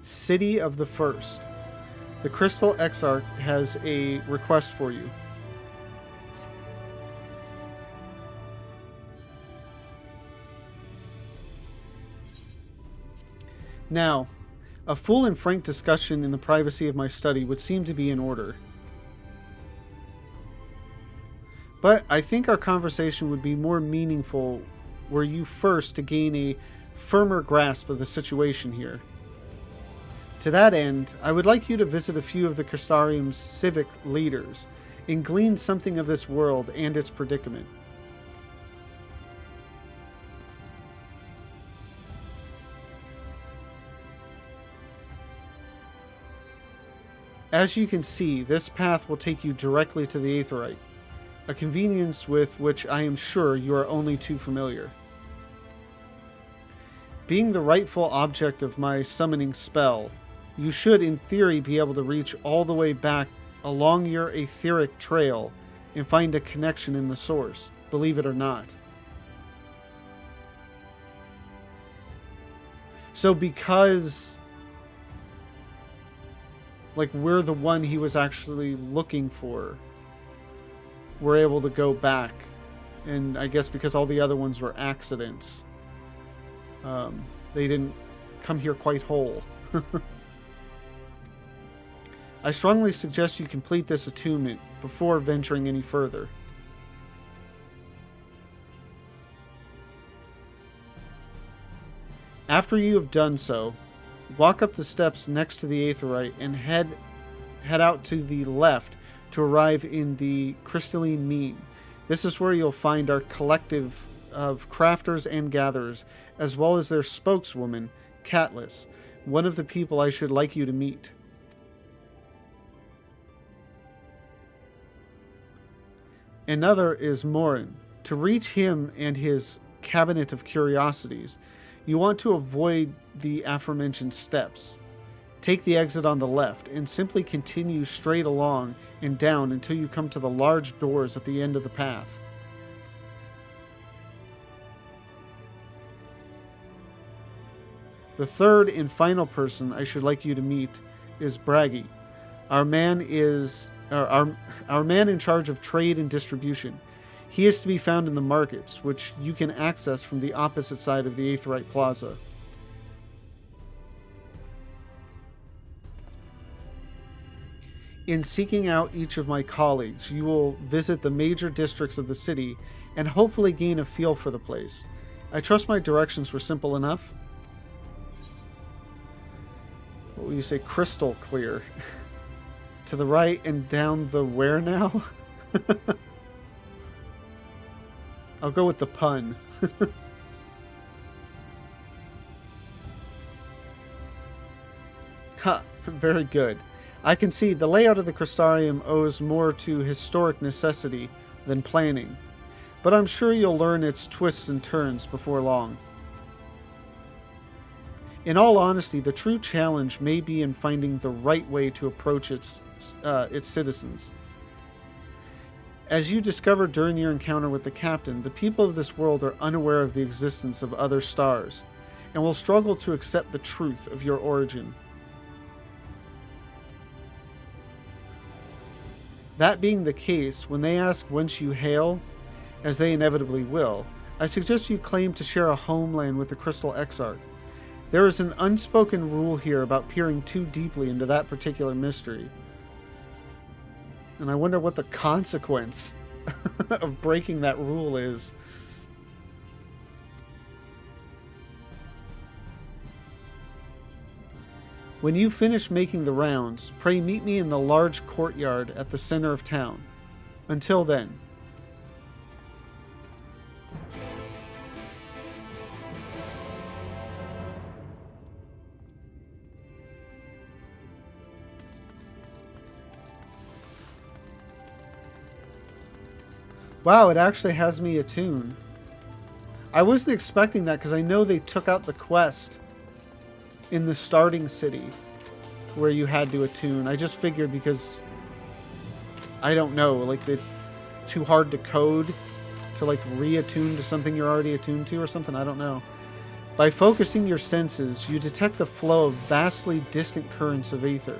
City of the First. The Crystal Exarch has a request for you. Now, a full and frank discussion in the privacy of my study would seem to be in order. But I think our conversation would be more meaningful were you first to gain a firmer grasp of the situation here. To that end, I would like you to visit a few of the Crystarium's civic leaders and glean something of this world and its predicament. As you can see, this path will take you directly to the Aetheryte, a convenience with which I am sure you are only too familiar. Being the rightful object of my summoning spell, you should in theory be able to reach all the way back along your etheric trail and find a connection in the source, believe it or not. So because we're the one he was actually looking for, we're able to go back. And I guess because all the other ones were accidents, they didn't come here quite whole. I strongly suggest you complete this attunement before venturing any further. After you have done so, walk up the steps next to the Aetheryte and head out to the left to arrive in the Crystalline Mean. This is where you'll find our collective of crafters and gatherers, as well as their spokeswoman, Catlis, one of the people I should like you to meet. Another is Morin. To reach him and his cabinet of curiosities, you want to avoid the aforementioned steps. Take the exit on the left and simply continue straight along and down until you come to the large doors at the end of the path. The third and final person I should like you to meet is Bragi. Our man in charge of trade and distribution. He is to be found in the markets, which you can access from the opposite side of the Aetheryte Plaza. In seeking out each of my colleagues, you will visit the major districts of the city and hopefully gain a feel for the place. I trust my directions were simple enough. What will you say? Crystal clear. To the right and down the where now? I'll go with the pun. Ha, very good. I can see the layout of the Crystarium owes more to historic necessity than planning, but I'm sure you'll learn its twists and turns before long. In all honesty, the true challenge may be in finding the right way to approach its citizens. As you discovered during your encounter with the captain, the people of this world are unaware of the existence of other stars, and will struggle to accept the truth of your origin. That being the case, when they ask whence you hail, as they inevitably will, I suggest you claim to share a homeland with the Crystal Exarch. There is an unspoken rule here about peering too deeply into that particular mystery. And I wonder what the consequence of breaking that rule is. When you finish making the rounds, pray meet me in the large courtyard at the center of town. Until then. Wow, it actually has me attune. I wasn't expecting that because I know they took out the quest in the starting city where you had to attune. I just figured because, I don't know, like they're too hard to code to like re-attune to something you're already attuned to or something. I don't know. By focusing your senses, you detect the flow of vastly distant currents of aether.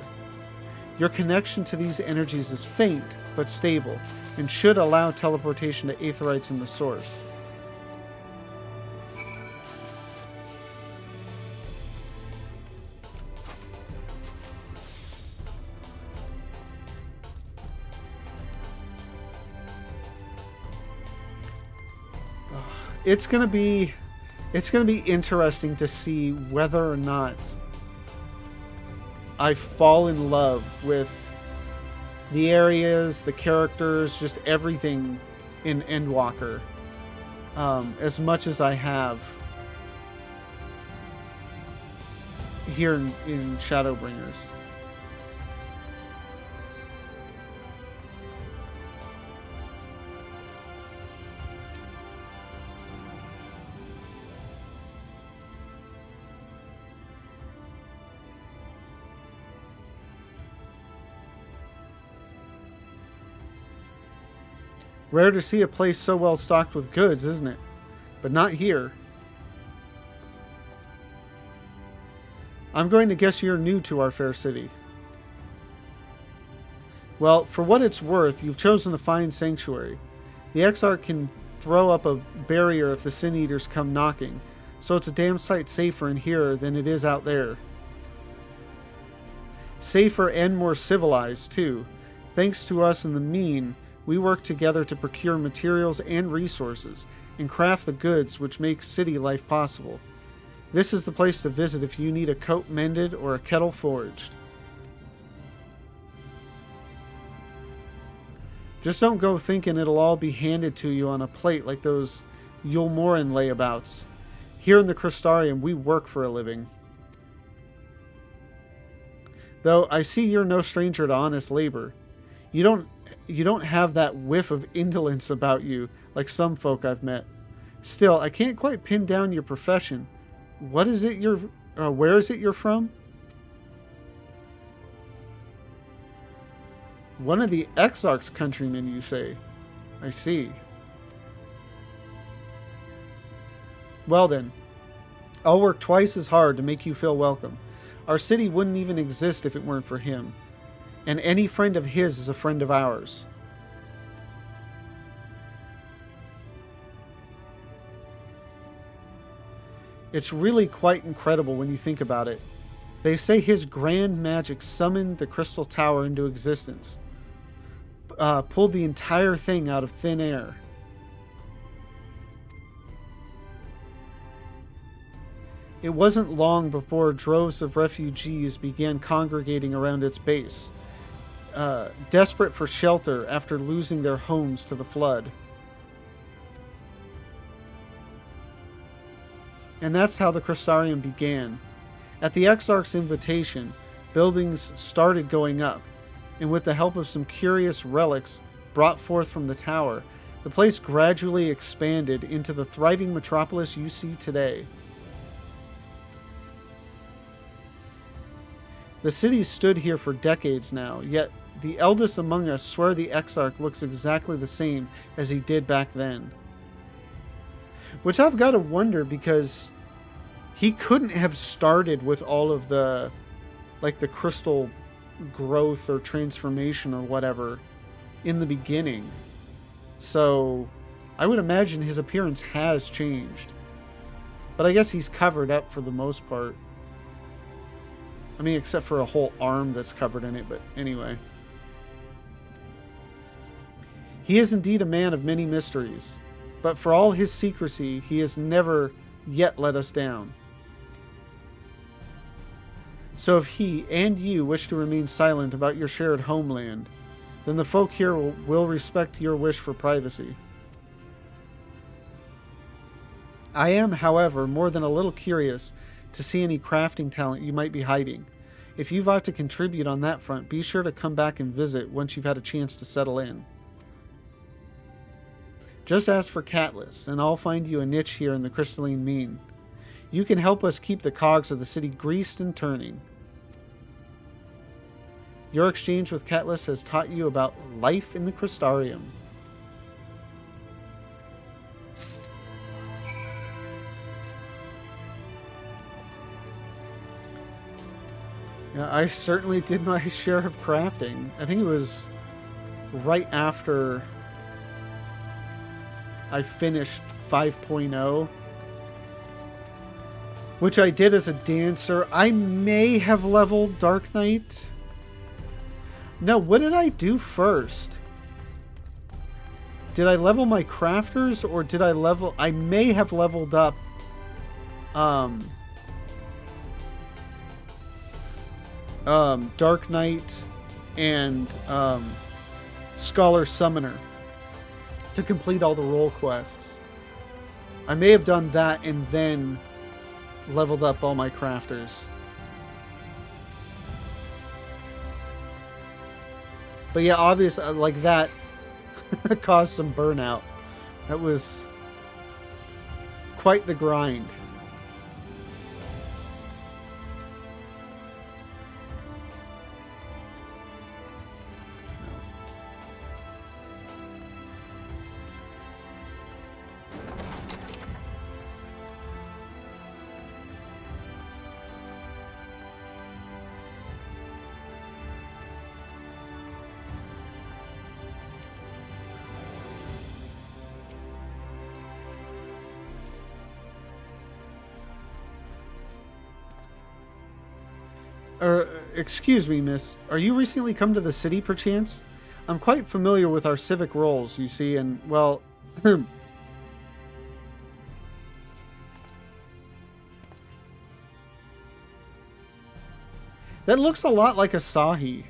Your connection to these energies is faint, but stable, and should allow teleportation to aetherites in the source. It's gonna be interesting to see whether or not I fall in love with the areas, the characters, just everything in Endwalker, as much as I have here in Shadowbringers. Rare to see a place so well stocked with goods, isn't it? But not here. I'm going to guess you're new to our fair city. Well, for what it's worth, you've chosen a fine sanctuary. The Exarch can throw up a barrier if the Sin Eaters come knocking, so it's a damn sight safer in here than it is out there. Safer and more civilized, too. Thanks to us and the Mean, we work together to procure materials and resources, and craft the goods which make city life possible. This is the place to visit if you need a coat mended or a kettle forged. Just don't go thinking it'll all be handed to you on a plate like those Yulmoran layabouts. Here in the Crystarium, we work for a living. Though I see you're no stranger to honest labor. You don't have that whiff of indolence about you like some folk I've met. Still, I can't quite pin down your profession. What is it where is it you're from? One of the Exarch's countrymen, you say? I see. Well then, I'll work twice as hard to make you feel welcome. Our city wouldn't even exist if it weren't for him. And any friend of his is a friend of ours. It's really quite incredible when you think about it. They say his grand magic summoned the Crystal Tower into existence. Pulled the entire thing out of thin air. It wasn't long before droves of refugees began congregating around its base. Desperate for shelter after losing their homes to the flood. And that's how the Crystarium began. At the Exarch's invitation, buildings started going up, and with the help of some curious relics brought forth from the tower, the place gradually expanded into the thriving metropolis you see today. The city stood here for decades now, yet the eldest among us swear the Exarch looks exactly the same as he did back then. Which I've got to wonder, because he couldn't have started with all of the, like, the crystal growth or transformation or whatever in the beginning. So I would imagine his appearance has changed. But I guess he's covered up for the most part. I mean, except for a whole arm that's covered in it, but anyway. He is indeed a man of many mysteries, but for all his secrecy, he has never yet let us down. So if he and you wish to remain silent about your shared homeland, then the folk here will respect your wish for privacy. I am, however, more than a little curious to see any crafting talent you might be hiding. If you've ought to contribute on that front, be sure to come back and visit once you've had a chance to settle in. Just ask for Catless, and I'll find you a niche here in the Crystalline Mean. You can help us keep the cogs of the city greased and turning. Your exchange with Catless has taught you about life in the Crystarium. Yeah, I certainly did my share of crafting. I think it was right after I finished 5.0, which I did as a dancer. I may have leveled Dark Knight. No, what did I do first? Did I level my crafters, or did I level... I may have leveled up Dark Knight and Scholar Summoner to complete all the role quests. I may have done that and then leveled up all my crafters. But yeah, obviously, like that caused some burnout. That was quite the grind. Excuse me, miss. Are you recently come to the city, perchance? I'm quite familiar with our civic roles, you see, and, well... That looks a lot like Asahi.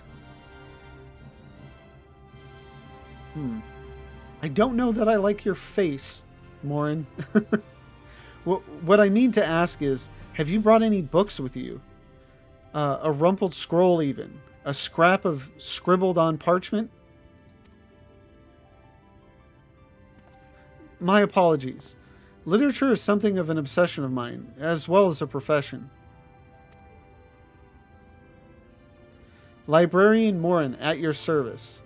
I don't know that I like your face, Morin. What I mean to ask is, have you brought any books with you? A rumpled scroll even. A scrap of scribbled on parchment? My apologies. Literature is something of an obsession of mine, as well as a profession. Librarian Morin, at your service.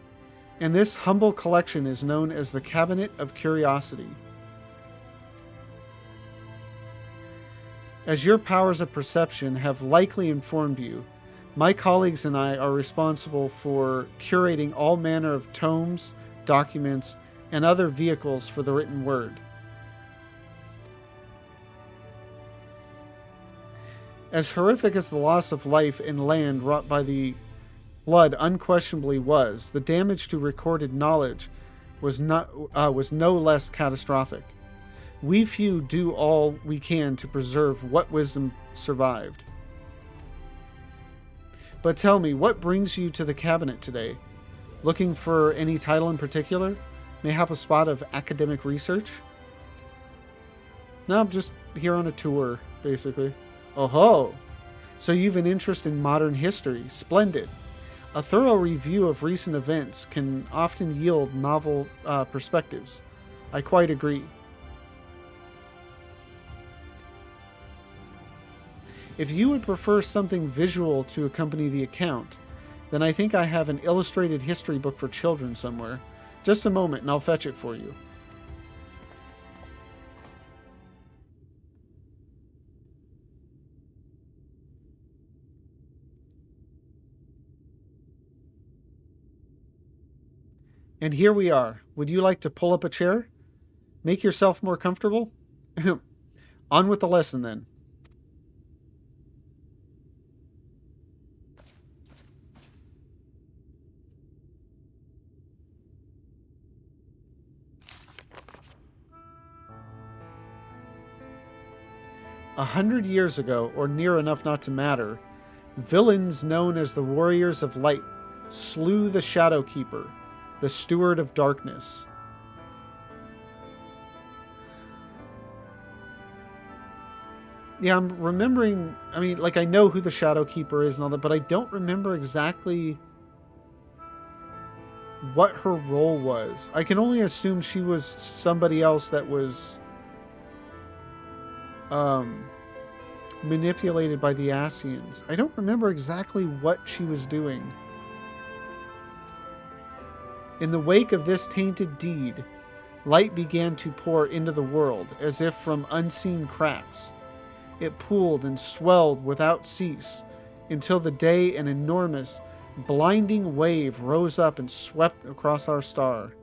And this humble collection is known as the Cabinet of Curiosity. As your powers of perception have likely informed you, my colleagues and I are responsible for curating all manner of tomes, documents, and other vehicles for the written word. As horrific as the loss of life and land wrought by the flood unquestionably was, the damage to recorded knowledge was no less catastrophic. We few do all we can to preserve what wisdom survived. But tell me, what brings you to the cabinet today? Looking for any title in particular? Mayhap a spot of academic research? No, I'm just here on a tour, basically. Oh ho! So you've an interest in modern history. Splendid. A thorough review of recent events can often yield novel perspectives. I quite agree. If you would prefer something visual to accompany the account, then I think I have an illustrated history book for children somewhere. Just a moment and I'll fetch it for you. And here we are. Would you like to pull up a chair? Make yourself more comfortable? On with the lesson then. 100 years ago, or near enough not to matter, villains known as the Warriors of Light slew the Shadow Keeper, the Steward of Darkness. Yeah, I'm remembering, I mean, like, I know who the Shadow Keeper is and all that, but I don't remember exactly what her role was. I can only assume she was somebody else that was manipulated by the Asians. I don't remember exactly what she was doing. In the wake of this tainted deed, light began to pour into the world, as if from unseen cracks. It pooled and swelled without cease, until the day an enormous, blinding wave rose up and swept across our star.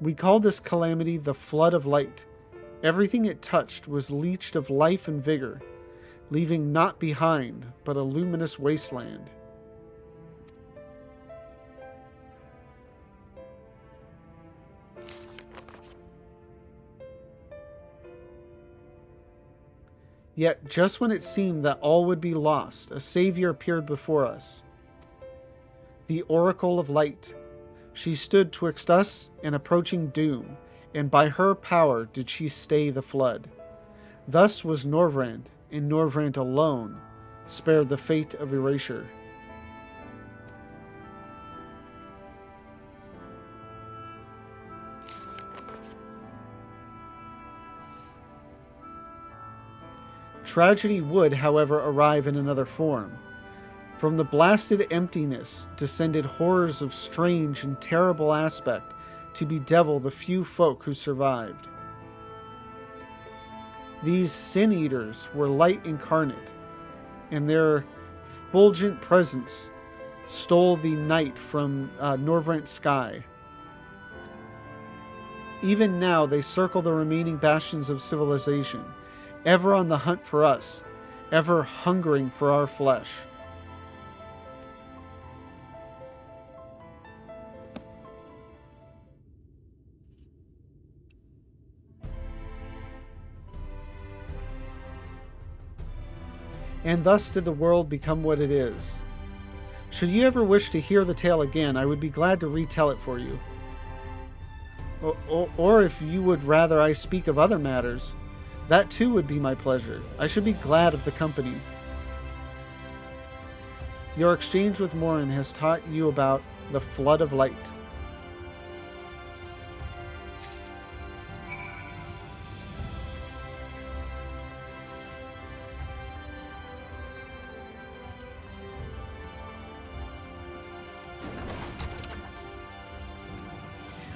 We called this calamity the Flood of Light. Everything it touched was leached of life and vigor, leaving naught behind but a luminous wasteland. Yet, just when it seemed that all would be lost, a savior appeared before us. The Oracle of Light. She stood twixt us and approaching doom, and by her power did she stay the flood. Thus was Norvrant, and Norvrant alone spared the fate of erasure. Tragedy would, however, arrive in another form. From the blasted emptiness descended horrors of strange and terrible aspect to bedevil the few folk who survived. These sin-eaters were light incarnate, and their fulgent presence stole the night from Norvrant's sky. Even now they circle the remaining bastions of civilization, ever on the hunt for us, ever hungering for our flesh. And thus did the world become what it is. Should you ever wish to hear the tale again, I would be glad to retell it for you. Or if you would rather I speak of other matters, that too would be my pleasure. I should be glad of the company. Your exchange with Morin has taught you about the Flood of Light.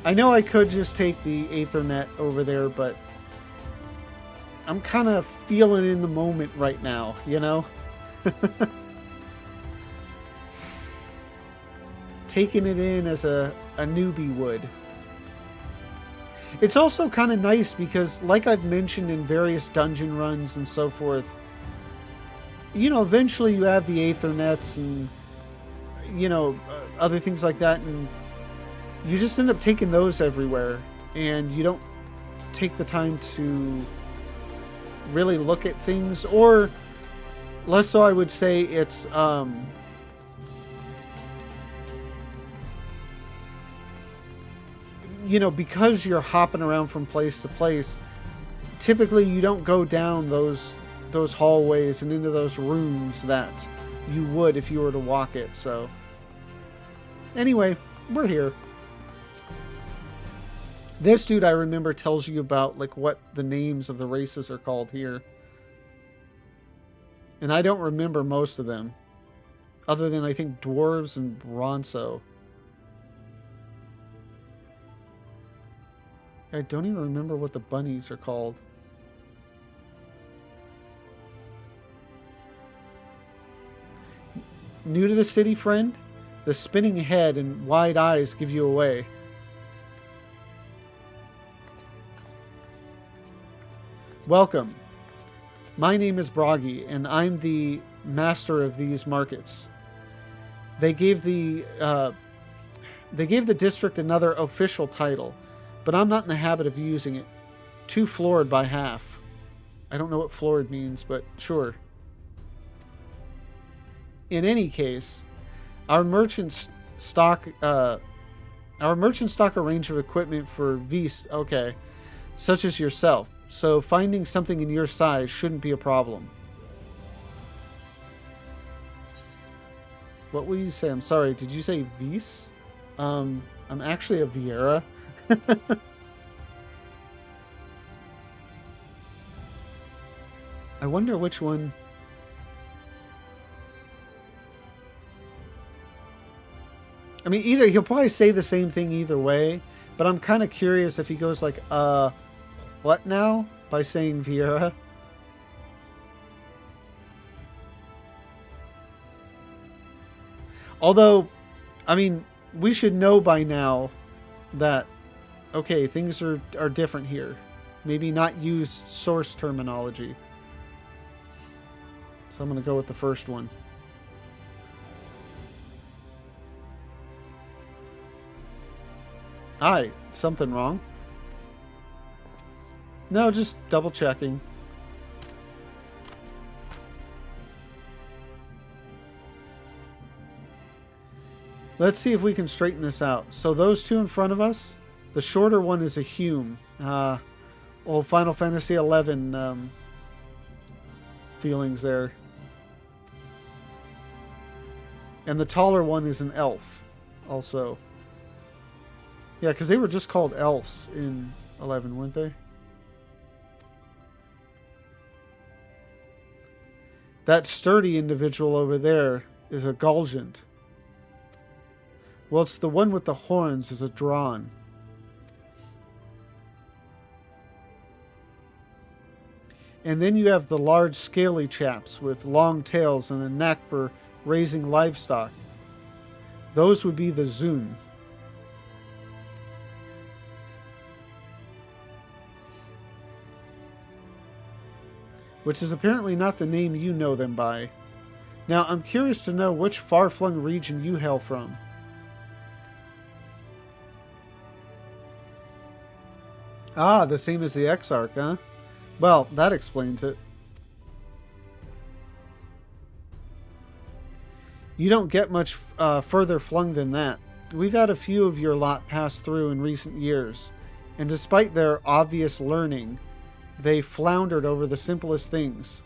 I know I could just take the Aethernet over there, but I'm kind of feeling in the moment right now, you know? Taking it in as a newbie would. It's also kind of nice because, like I've mentioned in various dungeon runs and so forth, you know, eventually you have the Aethernets and, you know, other things like that, and you just end up taking those everywhere, and you don't take the time to really look at things, or less so I would say it's you know, because you're hopping around from place to place, typically you don't go down those hallways and into those rooms that you would if you were to walk it. So anyway, we're here. This dude I remember tells you about like what the names of the races are called here. And I don't remember most of them. Other than I think dwarves and Bronzo. I don't even remember what the bunnies are called. New to the city, friend? The spinning head and wide eyes give you away. Welcome. My name is Bragi, and I'm the master of these markets. They gave the district another official title, but I'm not in the habit of using it. Too floored by half. I don't know what floored means, but sure. In any case, our merchants stock a range of equipment for Vis, okay, such as yourself. So finding something in your size shouldn't be a problem. What will you say? I'm sorry, did you say Vis? I'm actually a Vieira. I wonder which one. I mean, either he'll probably say the same thing either way, but I'm kind of curious if he goes like, what now? By saying Vieira. Although, I mean, we should know by now that, okay, things are different here. Maybe not use source terminology. So I'm going to go with the first one. Aye, something wrong? No, just double checking. Let's see if we can straighten this out. So those two in front of us, the shorter one is a Hume. Old Final Fantasy XI feelings there. And the taller one is an elf, also. Yeah, because they were just called elves in 11, weren't they? That sturdy individual over there is a Gulgent. Well, it's the one with the horns is a Drawn. And then you have the large scaly chaps with long tails and a knack for raising livestock. Those would be the Zun. Which is apparently not the name you know them by. Now, I'm curious to know which far-flung region you hail from. Ah, the same as the Exarch, huh? Well, that explains it. You don't get much further flung than that. We've had a few of your lot pass through in recent years, and despite their obvious learning, they floundered over the simplest things.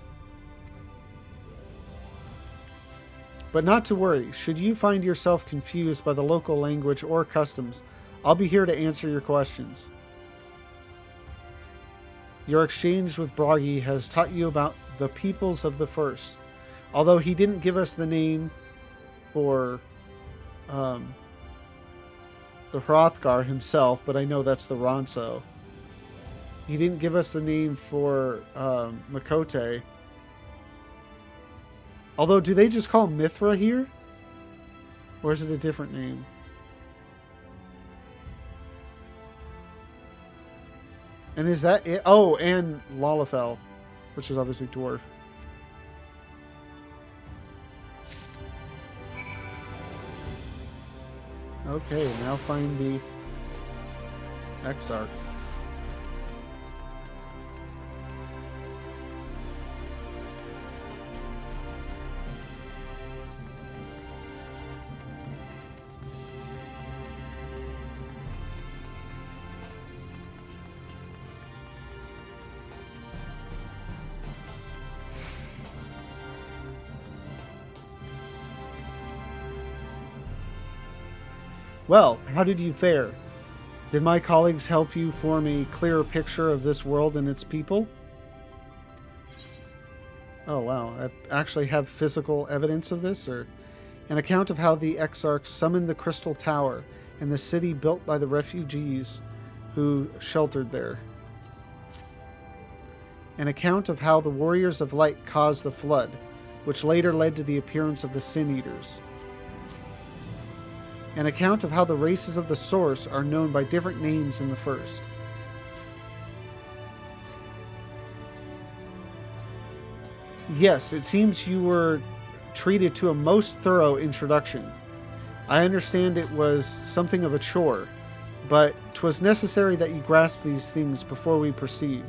But not to worry. Should you find yourself confused by the local language or customs, I'll be here to answer your questions. Your exchange with Bragi has taught you about the peoples of the First. Although he didn't give us the name for the Hrothgar himself, but I know that's the Ronso. He didn't give us the name for Makote. Although, do they just call Mithra here? Or is it a different name? And is that it? Oh, and Lalafell, which is obviously dwarf. Okay, now find the Exarch. Well, how did you fare? Did my colleagues help you form a clearer picture of this world and its people? Oh, wow. I actually have physical evidence of this, or an account of how the Exarch summoned the Crystal Tower and the city built by the refugees who sheltered there. An account of how the Warriors of Light caused the flood, which later led to the appearance of the Sin Eaters. An account of how the races of the Source are known by different names in the first. Yes, it seems you were treated to a most thorough introduction. I understand it was something of a chore, but 'twas necessary that you grasp these things before we proceed.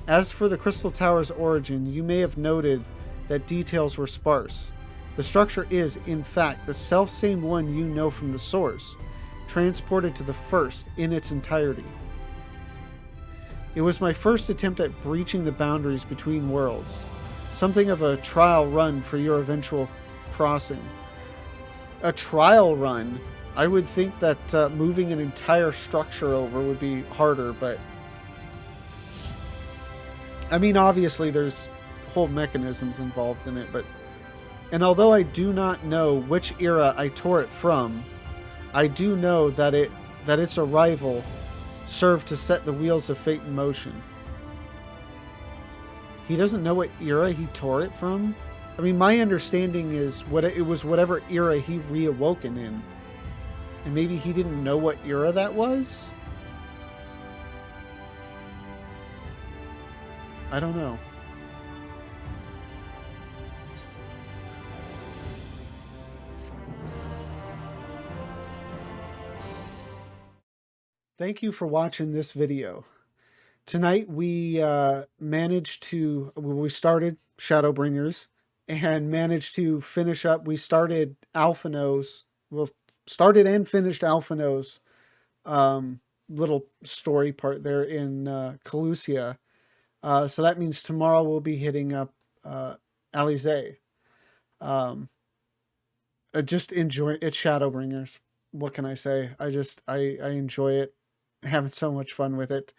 As for the Crystal Tower's origin, you may have noted that details were sparse. The structure is, in fact, the selfsame one you know from the Source, transported to the First in its entirety. It was my first attempt at breaching the boundaries between worlds, something of a trial run for your eventual crossing. A trial run? I would think that moving an entire structure over would be harder, but I mean, obviously there's whole mechanisms involved in it, but and although I do not know which era I tore it from, I do know that its arrival served to set the wheels of fate in motion. He doesn't know what era he tore it from? I mean, my understanding is what it was whatever era he reawoken in. And maybe he didn't know what era that was? I don't know. Thank you for watching this video. Tonight we we started Shadowbringers and managed to finish up. We started Alphino's, well, started and finished Alphino's little story part there in Calusia. So that means tomorrow we'll be hitting up Alize. Um, just enjoy it's Shadowbringers. What can I say? I enjoy it, having so much fun with it.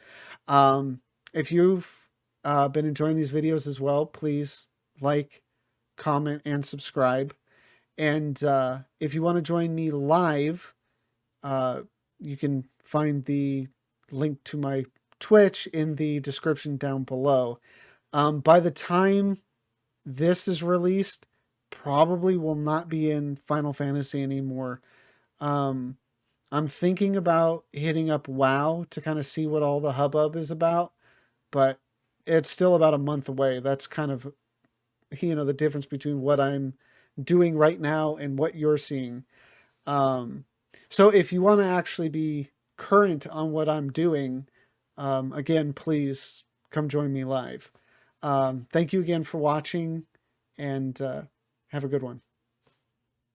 If you've been enjoying these videos as well, please like, comment, and subscribe. And if you want to join me live, you can find the link to my Twitch in the description down below. By the time this is released, probably will not be in Final Fantasy anymore. I'm thinking about hitting up WoW to kind of see what all the hubbub is about, but it's still about a month away. That's kind of, the difference between what I'm doing right now and what you're seeing. So if you want to actually be current on what I'm doing, again, please come join me live. Thank you again for watching, and have a good one.